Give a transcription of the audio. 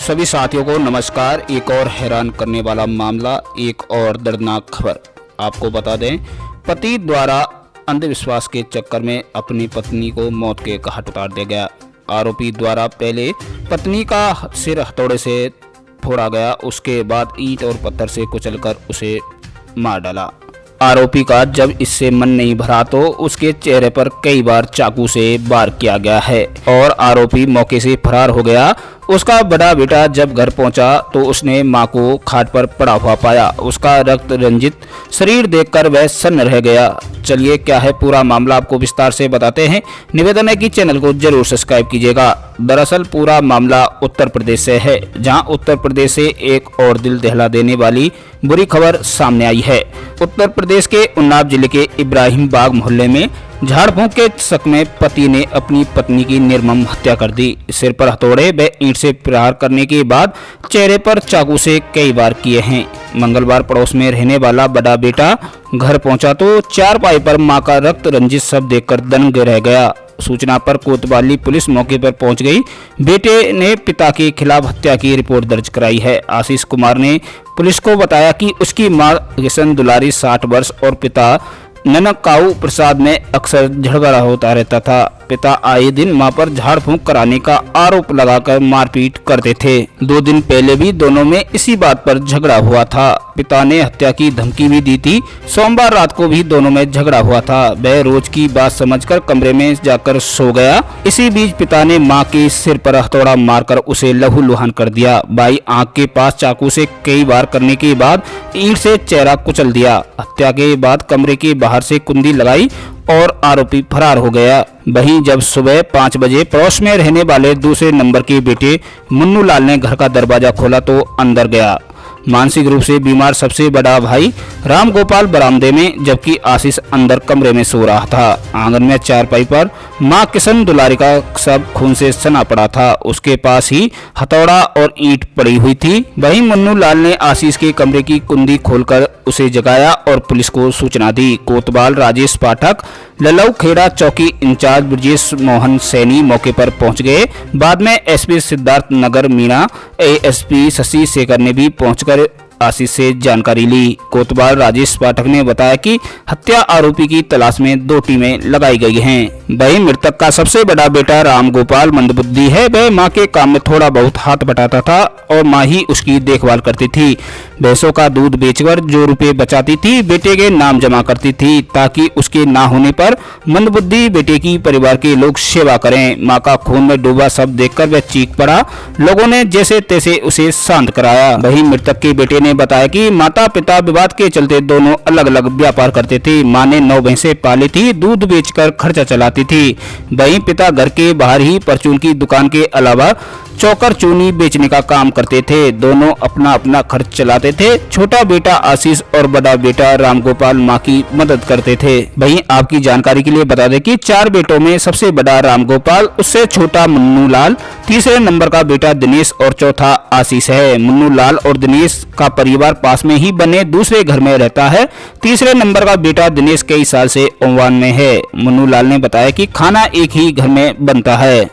सभी साथियों को नमस्कार। एक और हैरान करने वाला मामला, एक और दर्दनाक खबर आपको बता दें। पति द्वारा अंधविश्वास के चक्कर में अपनी पत्नी को मौत के घाट उतार दिया गया। आरोपी द्वारा पहले पत्नी का सिर हथौड़े से फोड़ा गया, उसके बाद ईंट और पत्थर से कुचलकर उसे मार डाला। आरोपी का जब इससे मन नहीं भरा तो उसके चेहरे पर कई बार चाकू से वार किया गया है और आरोपी मौके से फरार हो गया। उसका बड़ा बेटा जब घर पहुंचा तो उसने मां को खाट पर पड़ा हुआ पाया। उसका रक्त रंजित शरीर देखकर वह सन्न रह गया। चलिए क्या है पूरा मामला आपको विस्तार से बताते हैं। निवेदन है कि चैनल को जरूर सब्सक्राइब कीजिएगा। दरअसल पूरा मामला उत्तर प्रदेश से है, जहां उत्तर प्रदेश से एक और दिल दहला देने वाली बुरी खबर सामने आई है। उत्तर प्रदेश के उन्नाव जिले के इब्राहिम बाग मोहल्ले में झाड़ फूंक के शक में पति ने अपनी पत्नी की निर्मम हत्या कर दी। सिर पर हथौड़े व ईंट से प्रहार करने के बाद चेहरे पर चाकू से कई बार किए हैं। मंगलवार पड़ोस में रहने वाला बड़ा बेटा घर पहुंचा तो चारपाई पर मां का रक्त रंजित शव देखकर दंग रह गया। सूचना पर कोतवाली पुलिस मौके पर पहुंच गई। बेटे ने पिता के खिलाफ हत्या की रिपोर्ट दर्ज कराई है। आशीष कुमार ने पुलिस को बताया कि उसकी मां किशन दुलारी 60 वर्ष और पिता ननकाऊ प्रसाद में अक्सर झगड़ा होता रहता था। पिता आए दिन मां पर झाड़ फूंक कराने का आरोप लगाकर मारपीट करते थे। 2 दिन पहले भी दोनों में इसी बात पर झगड़ा हुआ था। पिता ने हत्या की धमकी भी दी थी। सोमवार रात को भी दोनों में झगड़ा हुआ था। वह रोज की बात समझकर कमरे में जाकर सो गया। इसी बीच पिता ने मां के सिर पर हथौड़ा मारकर उसे लहूलुहान कर दिया। बाई आंख के पास चाकू से कई बार करने के बाद ईंट से चेहरा कुचल दिया। हत्या के बाद कमरे के बाहर से कुंडी लगाई और आरोपी फरार हो गया। वहीं जब सुबह 5 बजे पड़ोस में रहने वाले दूसरे नंबर के बेटे मुन्नू लाल ने घर का दरवाजा खोला तो अंदर गया मानसिक रूप से बीमार सबसे बड़ा भाई राम गोपाल बरामदे में, जबकि आशीष अंदर कमरे में सो रहा था। आंगन में चारपाई पर मां किशन दुलारी का शव खून से सना पड़ा था। उसके पास ही हथौड़ा और ईंट पड़ी हुई थी। वहीं मुन्नू लाल ने आशीष के कमरे की कुंडी खोलकर उसे जगाया और पुलिस को सूचना दी। कोतवाल राजेश पाठक, ललऊ खेड़ा चौकी इंचार्ज ब्रजेश मोहन सैनी मौके पर पहुंच गए। बाद में एसपी सिद्धार्थ नगर मीणा, एएसपी शशि शेखर ने भी पहुंचकर आशीष से जानकारी ली। कोतवाल राजेश पाठक ने बताया कि हत्या आरोपी की तलाश में 2 टीमें लगाई गई हैं। वहीं मृतक का सबसे बड़ा बेटा राम गोपाल मंदबुद्धि है। वह मां के काम में थोड़ा बहुत हाथ बटाता था और मां ही उसकी देखभाल करती थी। भैंसों का दूध बेचकर जो रुपए बचाती थी बेटे के नाम जमा करती थी, ताकि उसके ना होने पर मंदबुद्धि बेटे की परिवार के लोग सेवा करें। मां का खून में डूबा शव देखकर वह चीख पड़ा। लोगों ने जैसे तैसे उसे शांत कराया। वहीं मृतक के बेटे ने बताया कि माता पिता विवाद के चलते दोनों अलग अलग व्यापार करते थे। मां ने 9 भैंसें पाली थी, दूध बेचकर खर्चा चलाती थी। वहीं पिता घर के बाहर ही परचून की दुकान के अलावा चौकर चूनी बेचने का काम करते थे। दोनों अपना अपना खर्च चलाते थे। छोटा बेटा आशीष और बड़ा बेटा रामगोपाल मां की मदद करते थे। वहीं आपकी जानकारी के लिए बता दें कि 4 बेटों में सबसे बड़ा रामगोपाल, उससे छोटा मुन्नू लाल, तीसरे नंबर का बेटा दिनेश और चौथा आशीष है। मुन्नू लाल और दिनेश का परिवार पास में ही बने दूसरे घर में रहता है। तीसरे नंबर का बेटा दिनेश कई साल से ओमान में है। मुन्नू लाल ने बताया कि खाना एक ही घर में बनता है।